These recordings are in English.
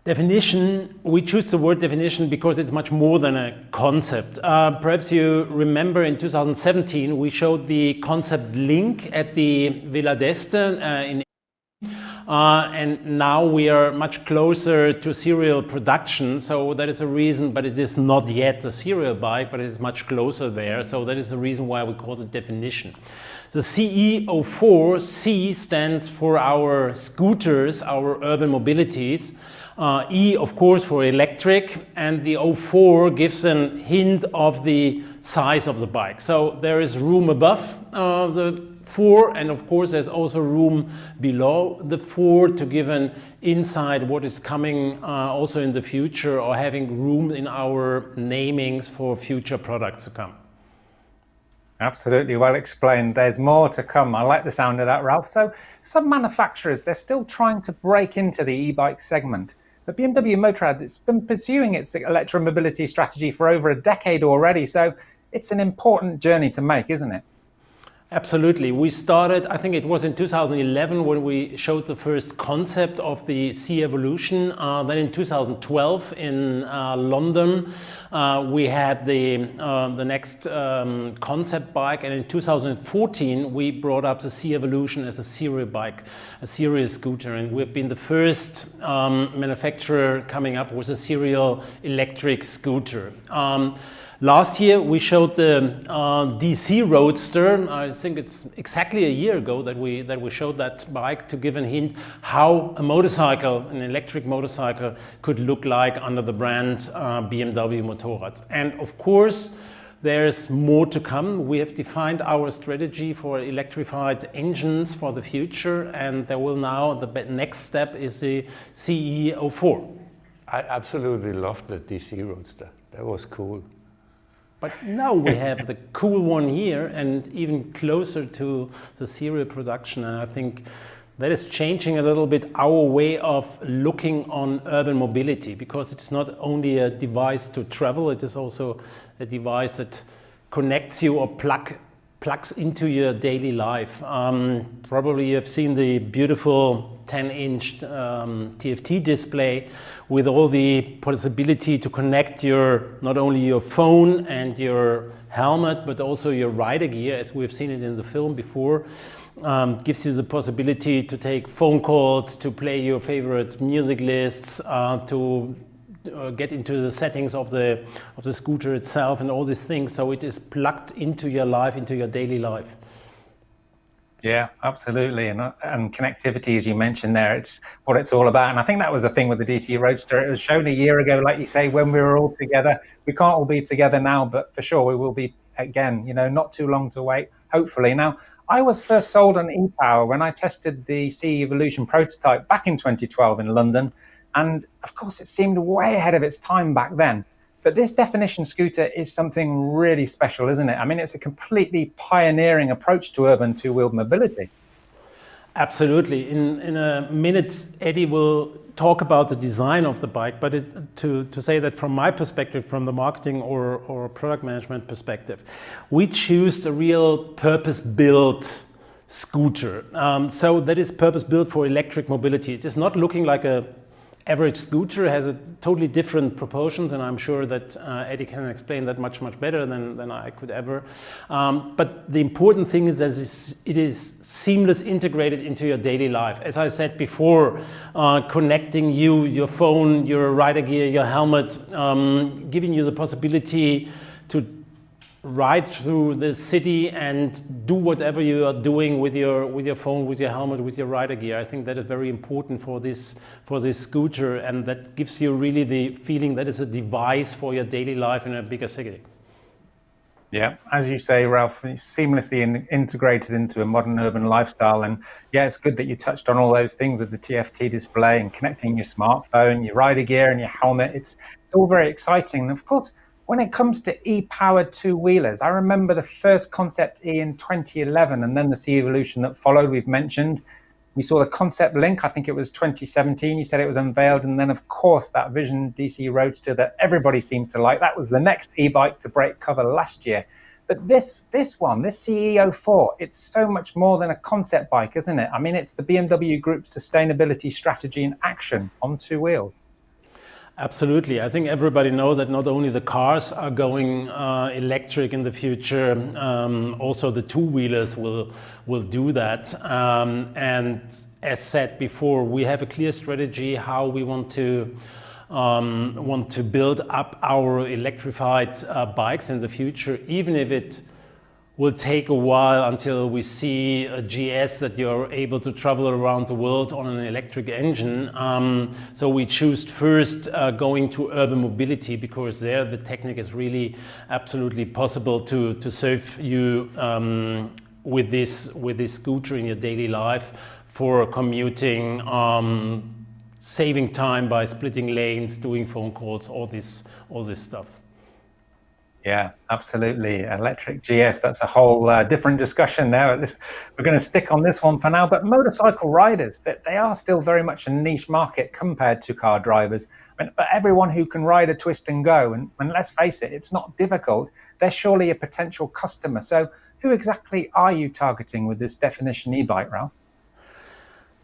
Definition, we choose the word definition because it's much more than a concept. Perhaps you remember in 2017 we showed the concept link at the Villa d'Este in and now we are much closer to serial production, so that is a reason, but it is not yet a serial bike, but it is much closer there, so that is the reason why we call it definition. The CE04, C stands for our scooters, our urban mobilities. E, of course, for electric, and the 04 gives a hint of the size of the bike. So there is room above the 4, and of course there's also room below the 4 to give an insight what is coming also in the future, or having room in our namings for future products to come. Absolutely, well explained. There's more to come. I like the sound of that, Ralph. So some manufacturers, they're still trying to break into the e-bike segment. But BMW Motorrad, it's been pursuing its electromobility strategy for over a decade already, so it's an important journey to make, isn't it? Absolutely. We started, I think it was in 2011 when we showed the first concept of the CE Evolution. Then in 2012 in London we had the next concept bike, and in 2014 we brought up the CE Evolution as a serial bike, a serial scooter, and we've been the first manufacturer coming up with a serial electric scooter. Last year we showed the DC Roadster. I think it's exactly a year ago that we showed that bike to give a hint how a motorcycle, an electric motorcycle, could look like under the brand BMW Motorrad. And of course there's more to come. We have defined our strategy for electrified engines for the future, and there will now, the next step is the CE04. I absolutely loved the DC Roadster. That was cool. But now we have the cool one here, and even closer to the serial production, and I think that is changing a little bit our way of looking on urban mobility, because it's not only a device to travel, it is also a device that connects you or plugs into your daily life. Probably you've seen the beautiful 10-inch TFT display with all the possibility to connect not only your phone and your helmet, but also your rider gear, as we've seen it in the film before. Gives you the possibility to take phone calls, to play your favorite music lists, to get into the settings of the scooter itself and all these things. So it is plugged into your life, into your daily life. Yeah, absolutely. And connectivity, as you mentioned there, it's what it's all about. And I think that was the thing with the DC Roadster. It was shown a year ago, like you say, when we were all together. We can't all be together now, but for sure we will be again, not too long to wait, hopefully. Now, I was first sold on e-Power when I tested the CE Evolution prototype back in 2012 in London. And of course, it seemed way ahead of its time back then. But this definition scooter is something really special, isn't it? I mean, it's a completely pioneering approach to urban two-wheeled mobility. Absolutely. In a minute, Eddie will talk about the design of the bike, but to say that from my perspective, from the marketing or product management perspective, we choose a real purpose-built scooter. So that is purpose-built for electric mobility. It is not looking like a average scooter, has a totally different proportions, and I'm sure that Eddie can explain that much better than I could ever. But the important thing is that it is seamless, integrated into your daily life. As I said before, connecting your phone, your rider gear, your helmet, giving you the possibility to ride through the city and do whatever you are doing with your phone, with your helmet, with your rider gear. I think that is very important for this scooter, and that gives you really the feeling that it's a device for your daily life in a bigger city. Yeah, as you say, Ralph, it's seamlessly integrated into a modern urban lifestyle. And yeah, it's good that you touched on all those things with the TFT display and connecting your smartphone, your rider gear and your helmet. It's all very exciting. And of course, when it comes to e-powered two-wheelers, I remember the first Concept E in 2011, and then the CE Evolution that followed, we've mentioned. We saw the Concept Link, I think it was 2017, you said it was unveiled, and then of course that Vision DC Roadster that everybody seemed to like. That was the next e-bike to break cover last year. But this one, this CE04, it's so much more than a concept bike, isn't it? I mean, it's the BMW Group's sustainability strategy in action on two wheels. Absolutely. I think everybody knows that not only the cars are going electric in the future, also the two-wheelers will do that. And as said before, we have a clear strategy how we want to build up our electrified bikes in the future, even if it will take a while until we see a GS that you're able to travel around the world on an electric engine. So we choose first going to urban mobility, because there the technique is really absolutely possible to serve you with this scooter in your daily life for commuting, saving time by splitting lanes, doing phone calls, all this stuff. Yeah, absolutely. Electric GS, that's a whole different discussion there. We're going to stick on this one for now, but motorcycle riders, they are still very much a niche market compared to car drivers. I mean, but everyone who can ride a twist and go, and let's face it, it's not difficult, they're surely a potential customer. So who exactly are you targeting with this Definition e-bike, Ralph?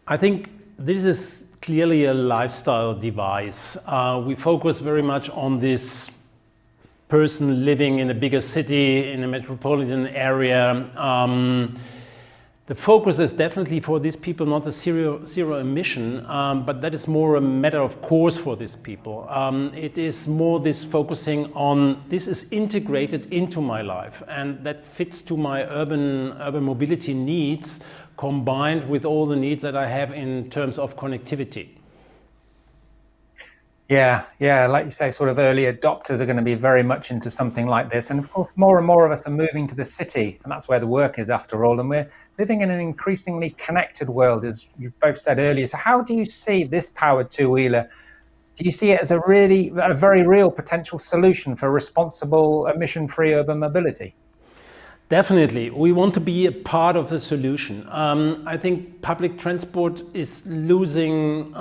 I think this is clearly a lifestyle device. We focus very much on this person living in a bigger city, in a metropolitan area. The focus is definitely for these people not a zero emission, but that is more a matter of course for these people. It is more this focusing on this is integrated into my life, and that fits to my urban mobility needs, combined with all the needs that I have in terms of connectivity. Yeah, like you say, sort of early adopters are going to be very much into something like this. And of course, more and more of us are moving to the city, and that's where the work is after all. And we're living in an increasingly connected world, as you've both said earlier. So how do you see this powered two-wheeler? Do you see it as a very real potential solution for responsible emission-free urban mobility? Definitely. We want to be a part of the solution. I think public transport is losing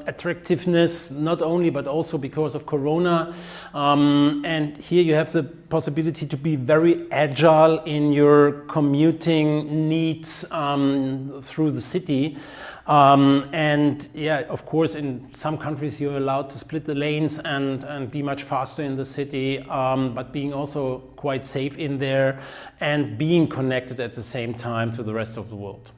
attractiveness, not only, but also because of Corona. And here you have the possibility to be very agile in your commuting needs through the city. And yeah, of course, in some countries you're allowed to split the lanes and be much faster in the city, but being also quite safe in there and being connected at the same time to the rest of the world.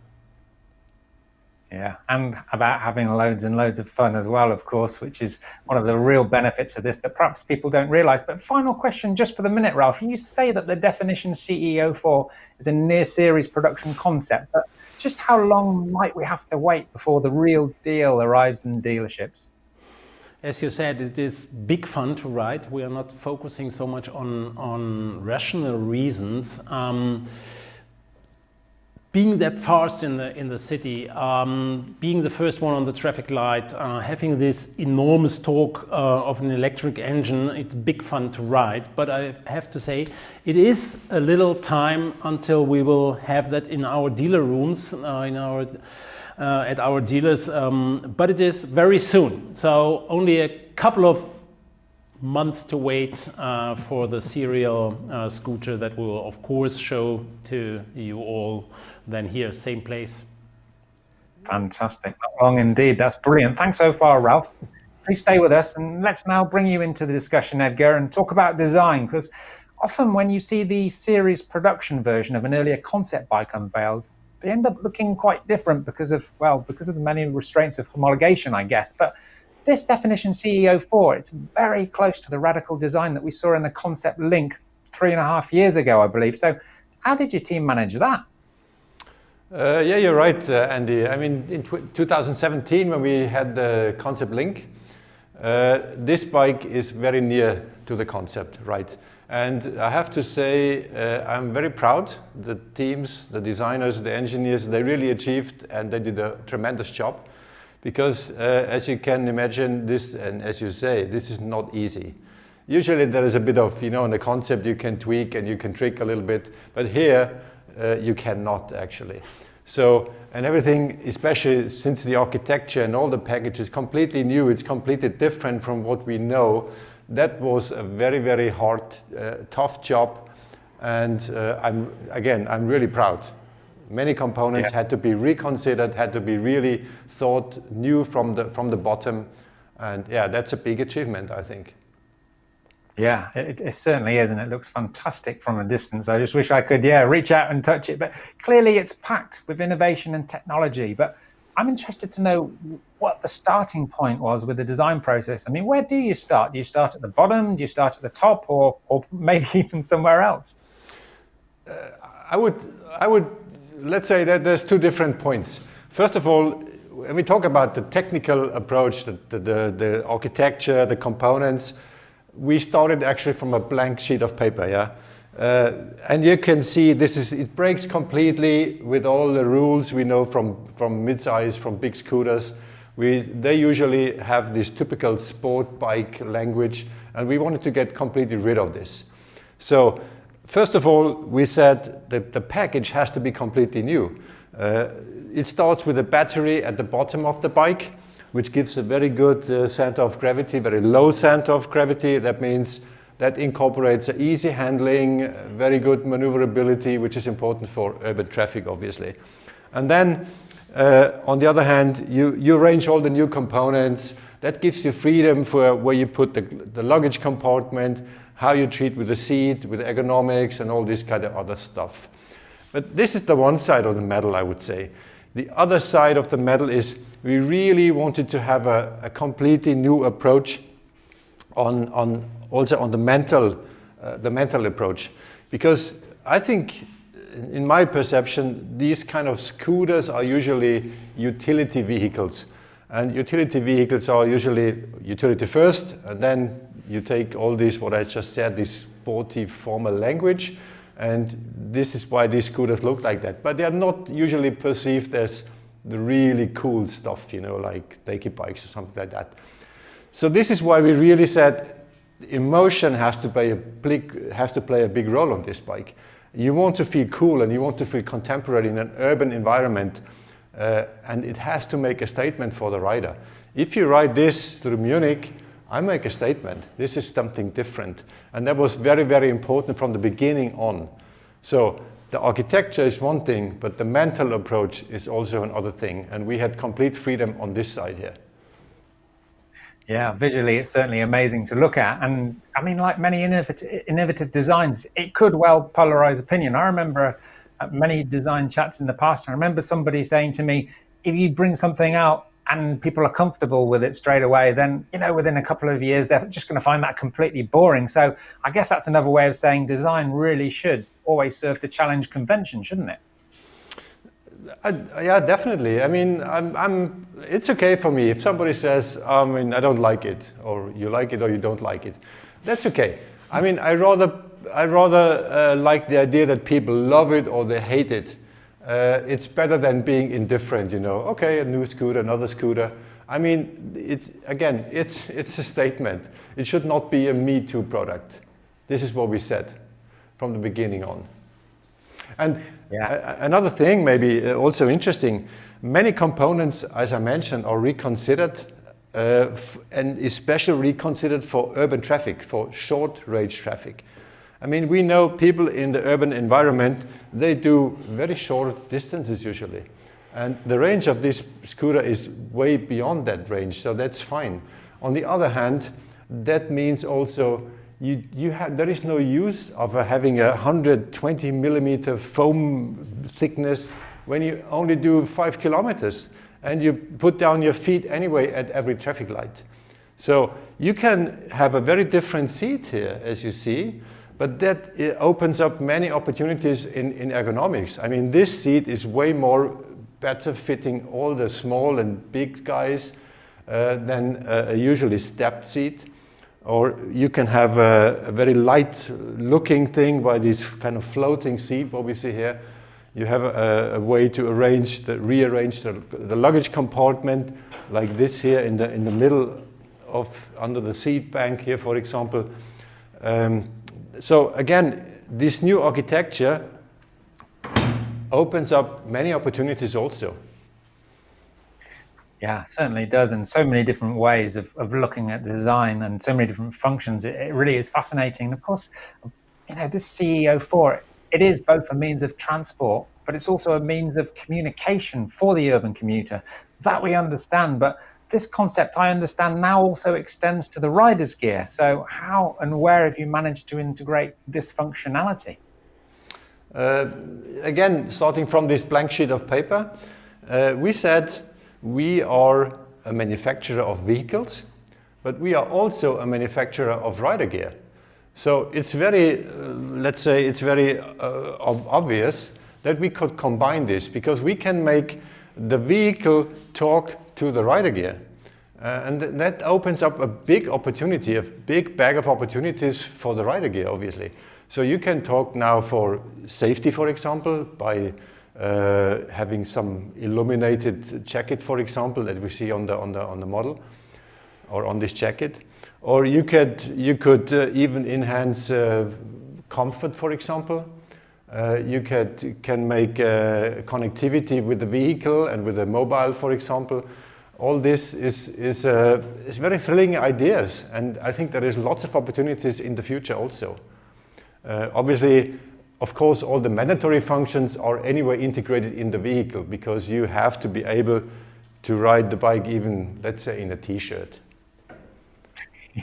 Yeah, and about having loads and loads of fun as well, of course, which is one of the real benefits of this that perhaps people don't realize. But final question just for the minute, Ralph. You say that the Definition CE 04 is a near series production concept, but just how long might we have to wait before the real deal arrives in dealerships? As you said, it is big fun to ride. We are not focusing so much on rational reasons. Being that fast in the city, being the first one on the traffic light, having this enormous torque of an electric engine, it's big fun to ride. But I have to say, it is a little time until we will have that in our dealer rooms, at our dealers. But it is very soon, so only a couple of months to wait for the serial scooter that will of course show to you all then here, same place. Fantastic, not long indeed. That's brilliant. Thanks so far, Ralph. Please stay with us, and let's now bring you into the discussion, Edgar, and talk about design, because often when you see the series production version of an earlier concept bike unveiled, they end up looking quite different because of the many restraints of homologation, I guess. But this Definition CE 04, it's very close to the radical design that we saw in the concept Link 3.5 years ago, I believe. So how did your team manage that? Yeah, you're right, Andy. I mean, in 2017, when we had the concept Link, this bike is very near to the concept, right? And I have to say, I'm very proud. The teams, the designers, the engineers, they really achieved, and they did a tremendous job. Because as you can imagine, this, and as you say, this is not easy. Usually there is a bit of, in the concept you can tweak and you can trick a little bit, but here you cannot actually. So, and everything, especially since the architecture and all the package is completely new, it's completely different from what we know. That was a very, very hard, tough job. And I'm really proud. Many components had to be reconsidered, had to be really thought new from the bottom. And yeah, that's a big achievement, I think. Yeah, it certainly is, and it looks fantastic from a distance. I just wish I could, yeah, reach out and touch it. But clearly it's packed with innovation and technology. But I'm interested to know what the starting point was with the design process. I mean, where do you start? Do you start at the bottom? Do you start at the top, or maybe even somewhere else? I would, let's say that there's two different points. First of all, when we talk about the technical approach, the architecture, the components, we started actually from a blank sheet of paper, yeah? And you can see it breaks completely with all the rules we know from mid-size, from big scooters. They usually have this typical sport bike language, and we wanted to get completely rid of this. So first of all, we said that the package has to be completely new. It starts with a battery at the bottom of the bike, which gives a very good center of gravity, very low center of gravity. That means that incorporates easy handling, very good maneuverability, which is important for urban traffic, obviously. And then, on the other hand, you arrange all the new components. That gives you freedom for where you put the luggage compartment, how you treat with the seat, with ergonomics, and all this kind of other stuff. But this is the one side of the medal, I would say. The other side of the medal is we really wanted to have a completely new approach also on the mental approach, because I think, in my perception, these kind of scooters are usually utility vehicles, and utility vehicles are usually utility first, and then you take all this, what I just said, this sporty formal language, and this is why these scooters look like that. But they are not usually perceived as the really cool stuff, you know, like naked bikes or something like that. So this is why we really said emotion has to play a big role on this bike. You want to feel cool and you want to feel contemporary in an urban environment, and it has to make a statement for the rider. If you ride this through Munich, I make a statement. This is something different. And that was very, very important from the beginning on. So the architecture is one thing, but the mental approach is also another thing. And we had complete freedom on this side here. Yeah, visually, it's certainly amazing to look at. And I mean, like many innovative designs, it could well polarize opinion. I remember many design chats in the past. I remember somebody saying to me, if you bring something out and people are comfortable with it straight away, then, you know, within a couple of years, they're just going to find that completely boring. So I guess that's another way of saying design really should always serve to challenge convention, shouldn't it? Yeah, definitely. I mean, it's okay for me if somebody says, I mean, I don't like it, or you like it or you don't like it. That's okay. I mean, I rather like the idea that people love it or they hate it. It's better than being indifferent, you know. Okay, a new scooter, another scooter. I mean, it's a statement. It should not be a Me Too product. This is what we said from the beginning on. And yeah. Another thing, maybe also interesting, many components, as I mentioned, are reconsidered, and especially reconsidered for urban traffic, for short-range traffic. I mean, we know people in the urban environment, they do very short distances usually. And the range of this scooter is way beyond that range, so that's fine. On the other hand, that means also there is no use of having a 120 millimeter foam thickness when you only do 5 kilometers and you put down your feet anyway at every traffic light. So you can have a very different seat here, as you see, but that opens up many opportunities in ergonomics. I mean, this seat is way more better fitting all the small and big guys than a usually stepped seat. Or you can have a very light looking thing by this kind of floating seat, what we see here. You have a way to rearrange the luggage compartment like this here in the middle of under the seat bank here, for example. So again, this new architecture opens up many opportunities also. Yeah, certainly does, and so many different ways of looking at design and so many different functions. It really is fascinating. And of course, you know, this CE04, it is both a means of transport, but it's also a means of communication for the urban commuter. That we understand, but this concept, I understand, now also extends to the rider's gear. So how and where have you managed to integrate this functionality? Again, starting from this blank sheet of paper, we said we are a manufacturer of vehicles, but we are also a manufacturer of rider gear. So it's very, let's say, it's very obvious that we could combine this, because we can make the vehicle talk to the rider gear. And that opens up a big opportunity, a big bag of opportunities for the rider gear, obviously. So you can talk now for safety, for example, by having some illuminated jacket, for example, that we see on the model, or on this jacket. Or you could even enhance comfort, for example. You can make connectivity with the vehicle and with the mobile, for example. All this is very thrilling ideas, and I think there is lots of opportunities in the future also. Obviously, of course, all the mandatory functions are anyway integrated in the vehicle, because you have to be able to ride the bike even, let's say, in a t-shirt.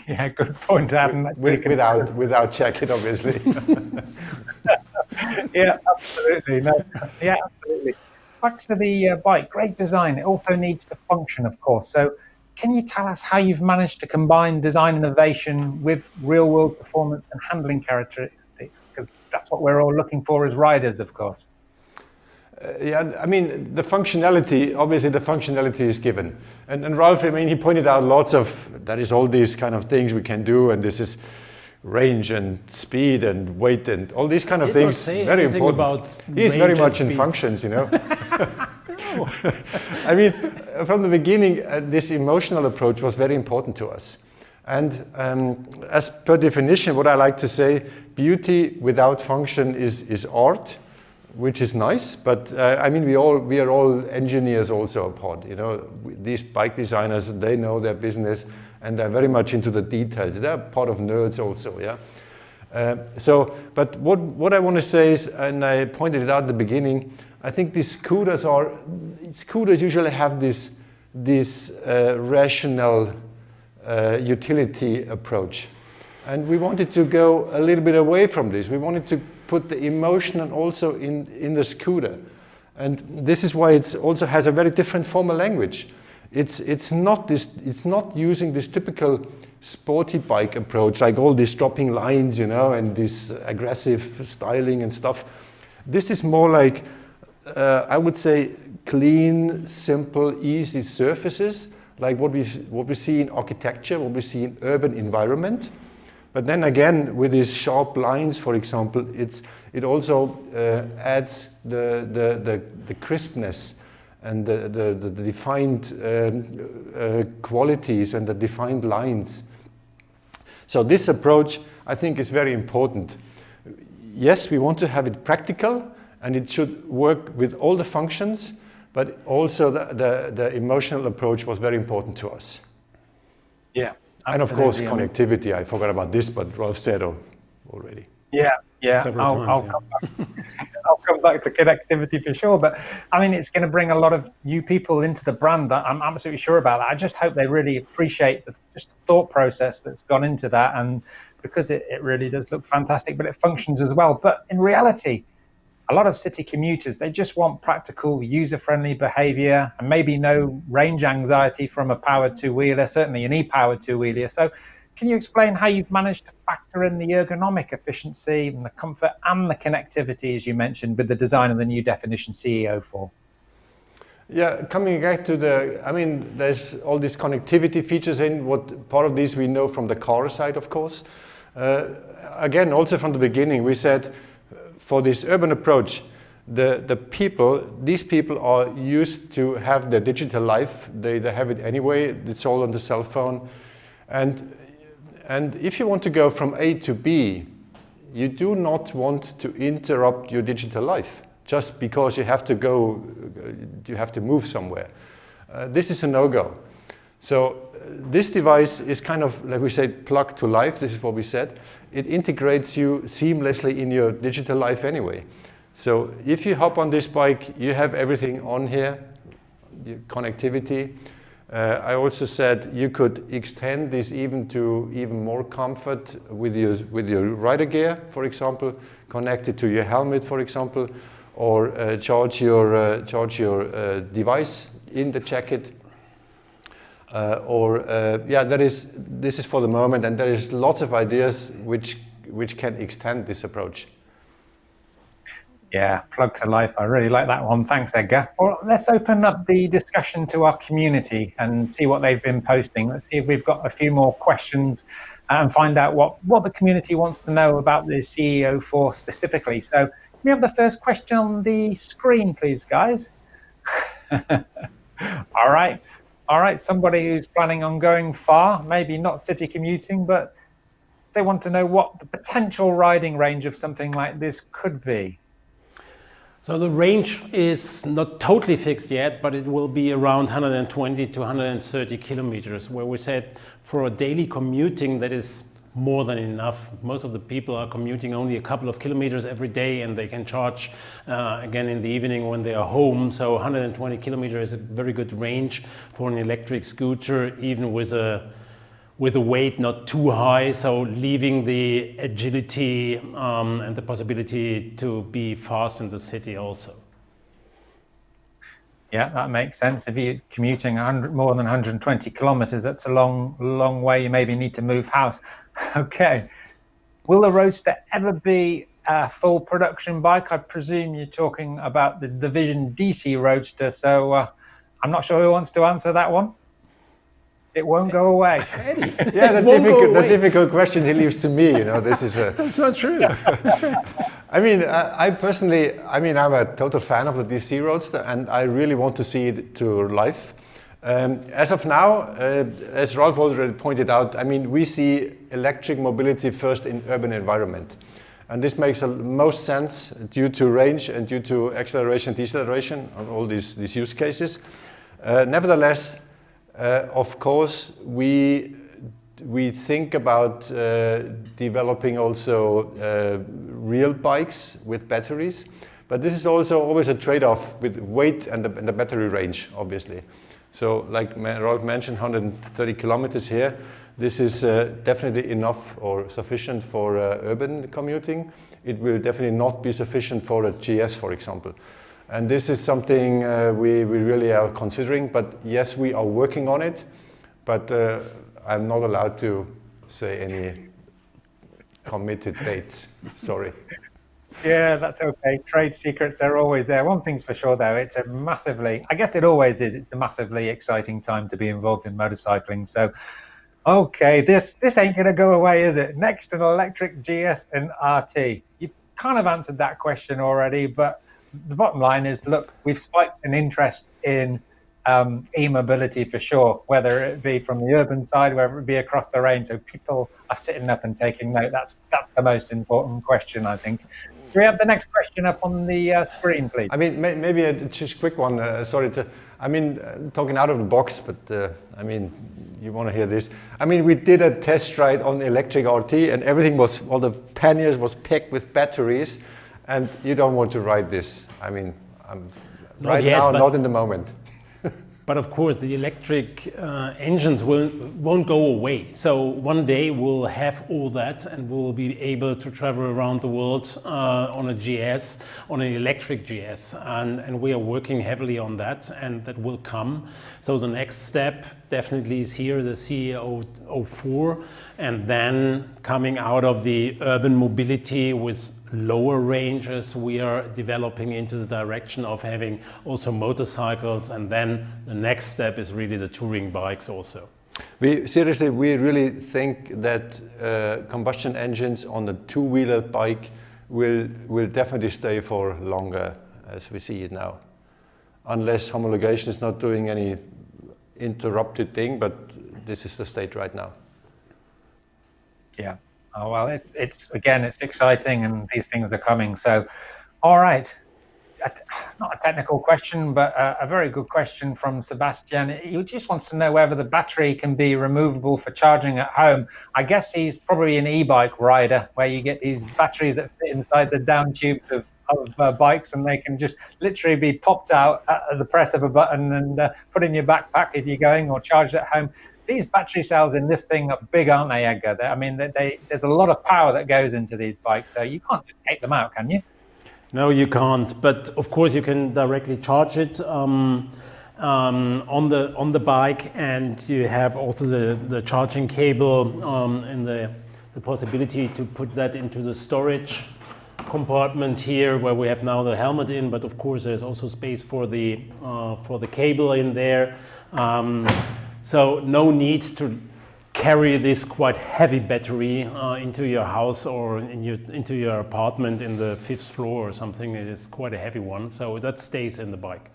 Yeah, good point, Adam. Without jacket, obviously. Yeah, absolutely. No, yeah, absolutely. Back to the bike, great design. It also needs to function, of course. So can you tell us how you've managed to combine design innovation with real-world performance and handling characteristics? Because that's what we're all looking for as riders, of course. Yeah, I mean, the functionality, obviously the functionality is given. And Ralph, I mean, he pointed out there is all these kind of things we can do, and this is range and speed and weight and all these kind of things, very important. He's very much in functions, you know. I mean, from the beginning, this emotional approach was very important to us. And as per definition, what I like to say, beauty without function is art, which is nice, but I mean, we are all engineers also apart, you know. These bike designers, they know their business, and they're very much into the details. They're part of nerds also, yeah. But what I want to say is, and I pointed it out at the beginning, I think these scooters usually have this rational utility approach. And we wanted to go a little bit away from this. We wanted to put the emotion and also in the scooter. And this is why it also has a very different formal language. It's not using this typical sporty bike approach, like all these dropping lines, you know, and this aggressive styling and stuff. This is more like, I would say, clean, simple, easy surfaces, like what we see in architecture, what we see in urban environment. But then again, with these sharp lines, for example, it also adds the crispness and the defined qualities and the defined lines. So this approach, I think, is very important. Yes, we want to have it practical, and it should work with all the functions, but also the emotional approach was very important to us. Yeah. And of course, connectivity. I forgot about this, but Rolf said already. Yeah. I'll come back to connectivity for sure. But I mean, it's going to bring a lot of new people into the brand. I'm absolutely sure about that. I just hope they really appreciate the thought process that's gone into that, and because it really does look fantastic, but it functions as well. But in reality, a lot of city commuters, they just want practical, user-friendly behavior and maybe no range anxiety from a powered two-wheeler, certainly an e-powered two-wheeler. So can you explain how you've managed to factor in the ergonomic efficiency and the comfort and the connectivity, as you mentioned, with the design of the new Definition CE 04? Yeah, coming back to there's all these connectivity features in, what part of this we know from the car side, of course. Again, also from the beginning, we said, for this urban approach, these people are used to have their digital life. They have it anyway. It's all on the cell phone. And if you want to go from A to B, you do not want to interrupt your digital life just because you have to move somewhere. This is a no-go. So this device is kind of, like we said, plugged to life. This is what we said. It integrates you seamlessly in your digital life anyway. So if you hop on this bike, you have everything on here, your connectivity. I also said you could extend this even to even more comfort with your rider gear, for example, connect it to your helmet, for example, or charge your device in the jacket. This is for the moment, and there is lots of ideas which can extend this approach. Yeah, plug to life. I really like that one. Thanks, Edgar. Well, let's open up the discussion to our community and see what they've been posting. Let's see if we've got a few more questions and find out what the community wants to know about the CE04 specifically. So can we have the first question on the screen, please, guys? All right. Somebody who's planning on going far, maybe not city commuting, but they want to know what the potential riding range of something like this could be. So the range is not totally fixed yet, but it will be around 120 to 130 kilometers, where we said for a daily commuting, that is more than enough. Most of the people are commuting only a couple of kilometers every day, and they can charge again in the evening when they are home. So 120 kilometers is a very good range for an electric scooter, even with a weight not too high, so leaving the agility and the possibility to be fast in the city also. Yeah, that makes sense. If you're commuting more than 120 kilometers, that's a long way. You maybe need to move house. Okay. Will the Roadster ever be a full production bike? I presume you're talking about the Division DC Roadster, so I'm not sure who wants to answer that one. It won't go away. Yeah, the difficult question he leaves to me. This is That's not true. I mean, I personally, I'm a total fan of the DC Roadster, and I really want to see it to life. As of now, as Ralph already pointed out, we see electric mobility first in urban environment. And this makes most sense due to range and due to acceleration, deceleration, on all these use cases. Nevertheless, of course, we think about developing also real bikes with batteries, but this is also always a trade-off with weight and the battery range, obviously. So, like Rolf mentioned, 130 kilometers here. This is definitely enough or sufficient for urban commuting. It will definitely not be sufficient for a GS, for example. And this is something we really are considering, but yes, we are working on it, but I'm not allowed to say any committed dates, sorry. Yeah, that's okay. Trade secrets are always there. One thing's for sure though, it's I guess it always is, it's a massively exciting time to be involved in motorcycling. So, okay, this ain't gonna go away, is it? Next, an electric GS and RT. You've kind of answered that question already, but the bottom line is, look, we've spiked an interest in e-mobility for sure, whether it be from the urban side, whether it be across the range. So people are sitting up and taking note. That's the most important question, I think. Do we have the next question up on the screen, please? Maybe a just quick one. Talking out of the box, but you want to hear this. We did a test ride on electric RT, and everything all the panniers was packed with batteries. And you don't want to ride this. I'm right now, not in the moment. But of course, the electric engines won't go away. So one day we'll have all that, and we'll be able to travel around the world on a GS, on an electric GS. And we are working heavily on that, and that will come. So the next step definitely is here, the CE04, and then coming out of the urban mobility with lower ranges, we are developing into the direction of having also motorcycles, and then the next step is really the touring bikes also. We really think that combustion engines on the two-wheeler bike will definitely stay for longer as we see it now, unless homologation is not doing any interrupted thing, but this is the state right now. Yeah. Oh, well, it's exciting, and these things are coming. So, all right, not a technical question, but a very good question from Sebastian. He just wants to know whether the battery can be removable for charging at home. I guess he's probably an e-bike rider, where you get these batteries that fit inside the down tubes of of bikes, and they can just literally be popped out at the press of a button and put in your backpack if you're going, or charged at home. These battery cells in this thing are big, aren't they, Edgar? I mean, there's a lot of power that goes into these bikes, so you can't just take them out, can you? No, you can't. But of course, you can directly charge it on the bike, and you have also the charging cable and the possibility to put that into the storage compartment here, where we have now the helmet in. But of course, there's also space for the cable in there. So no need to carry this quite heavy battery into your house or into your apartment in the 5th floor or something. It is quite a heavy one, so that stays in the bike.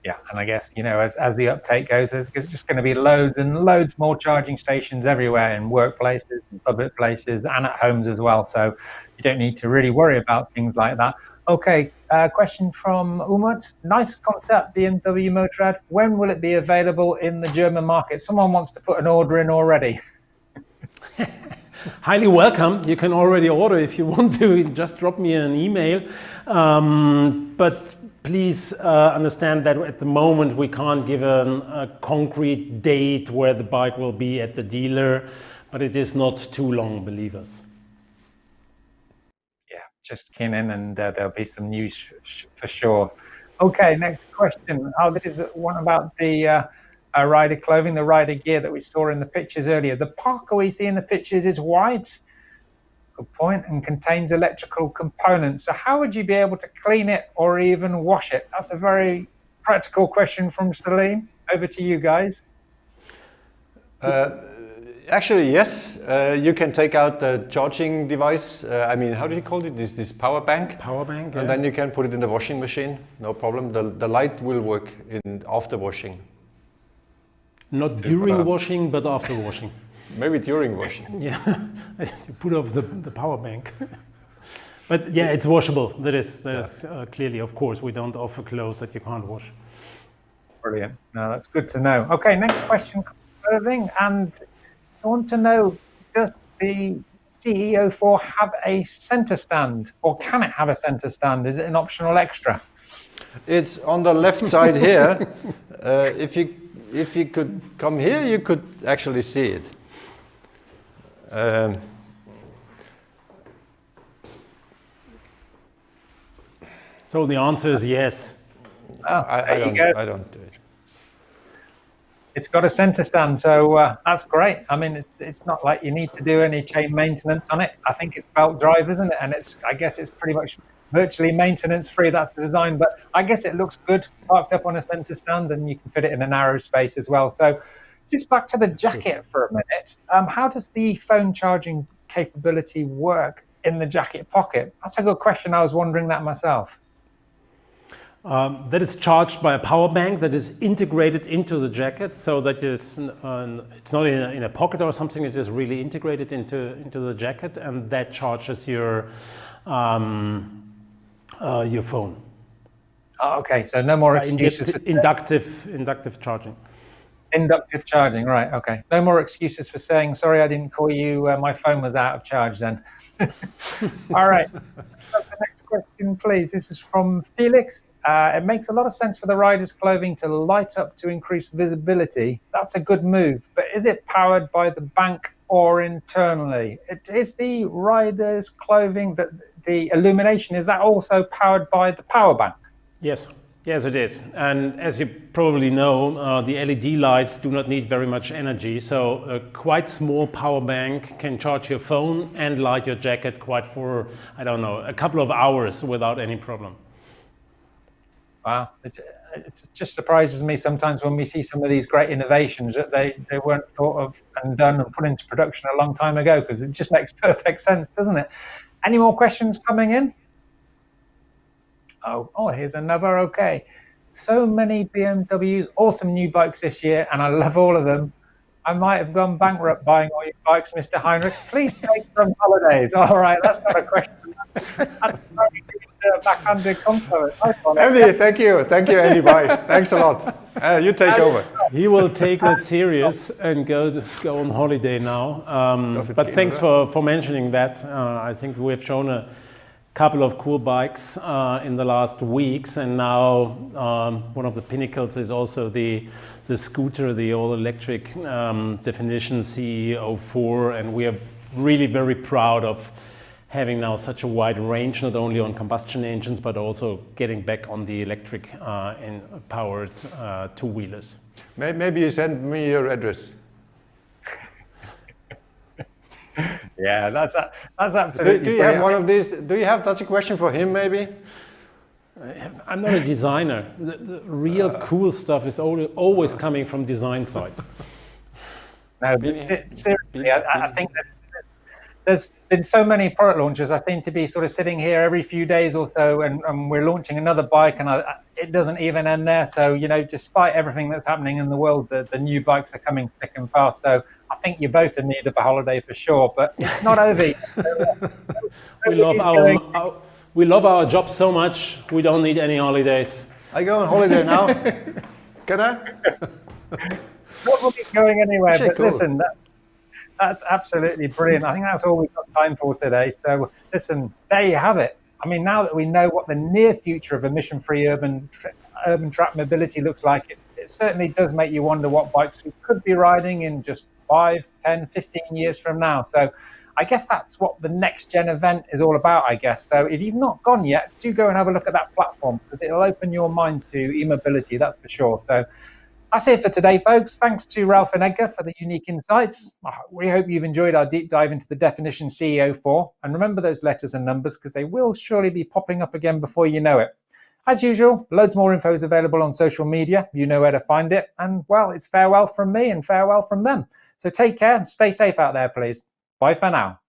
Yeah, and I guess, you know, as the uptake goes, there's just going to be loads and loads more charging stations everywhere, in workplaces, in public places, and at homes as well. So you don't need to really worry about things like that. Okay, question from Umut. Nice concept, BMW Motorrad. When will it be available in the German market? Someone wants to put an order in already. Highly welcome. You can already order if you want to. Just drop me an email. But please understand that at the moment we can't give a concrete date where the bike will be at the dealer, but it is not too long, believe us. Just keen in, and there'll be some news for sure. Okay, next question. Oh, this is one about the rider clothing, the rider gear that we saw in the pictures earlier. The parka we see in the pictures is white, good point, and contains electrical components. So how would you be able to clean it or even wash it? That's a very practical question from Salim. Over to you guys. Actually, yes. You can take out the charging device. I mean, how do you call it? This power bank? Power bank, yeah. And then you can put it in the washing machine. No problem. The light will work after washing. Not during washing, but after washing. Maybe during washing. Yeah, you put off the power bank. But yeah, it's washable. That is clearly, of course, we don't offer clothes that you can't wash. Brilliant. No, that's good to know. Okay, next question, clothing, and I want to know, does the CE04 have a center stand, or can it have a center stand? Is it an optional extra? It's on the left side here. If you could come here, you could actually see it. So the answer is yes. Oh, I don't do it. It's got a center stand, so that's great. I mean, it's not like you need to do any chain maintenance on it. I think it's belt drive, isn't it? And I guess it's pretty much virtually maintenance free. That's the design, but I guess it looks good parked up on a center stand, and you can fit it in a narrow space as well. So just back to the jacket for a minute. How does the phone charging capability work in the jacket pocket? That's a good question. I was wondering that myself. That is charged by a power bank that is integrated into the jacket, so that it's not in a pocket or something. It is really integrated into the jacket, and that charges your phone. Oh, okay, so no more excuses. Inductive charging. Inductive charging, right? Okay. No more excuses for saying sorry, I didn't call you. My phone was out of charge then. All right. The next question, please. This is from Felix. It makes a lot of sense for the rider's clothing to light up to increase visibility. That's a good move. But is it powered by the bank or internally? Is the rider's clothing, the illumination, is that also powered by the power bank? Yes. Yes, it is. And as you probably know, the LED lights do not need very much energy. So a quite small power bank can charge your phone and light your jacket for, I don't know, a couple of hours without any problem. Wow. It just surprises me sometimes when we see some of these great innovations that they weren't thought of and done and put into production a long time ago, because it just makes perfect sense, doesn't it? Any more questions coming in? Oh, here's another. Okay. So many BMWs, awesome new bikes this year, and I love all of them. I might have gone bankrupt buying all your bikes, Mr. Heinrich. Please take some holidays. All right, that's not a question. That's very good, backhanded compliment. Nice one. Andy, thank you. Thank you, Andy. Bye. Thanks a lot. You take over. He will take that serious and go on holiday now. But thanks for mentioning that. I think we have shown couple of cool bikes in the last weeks, and now one of the pinnacles is also the scooter, the all-electric Definition CE 04, and we are really very proud of having now such a wide range, not only on combustion engines, but also getting back on the electric and powered two-wheelers. Maybe you send me your address. Yeah, that's absolutely. Do you have one of these? Do you have such a question for him, maybe? I'm not a designer. The real cool stuff is always coming from design side. No, seriously, I think there's been so many product launches. I seem to be sort of sitting here every few days or so, and we're launching another bike, and it doesn't even end there. So, you know, despite everything that's happening in the world, the new bikes are coming thick and fast. So I think you're both in need of a holiday for sure, but it's not over yet. We love our job so much, we don't need any holidays. I go on holiday now. Can I? Not really going anywhere, but cool. Listen, that's absolutely brilliant. I think that's all we've got time for today. So listen, there you have it. I mean, now that we know what the near future of emission-free urban track mobility looks like, it certainly does make you wonder what bikes we could be riding in just 5, 10, 15 years from now. So I guess that's what the next gen event is all about, I guess. So if you've not gone yet, do go and have a look at that platform, because it'll open your mind to e-mobility, that's for sure. So that's it for today, folks. Thanks to Ralph and Edgar for the unique insights. We hope you've enjoyed our deep dive into the Definition CE 04. And remember those letters and numbers, because they will surely be popping up again before you know it. As usual, loads more info is available on social media. You know where to find it. And, well, it's farewell from me and farewell from them. So take care and stay safe out there, please. Bye for now.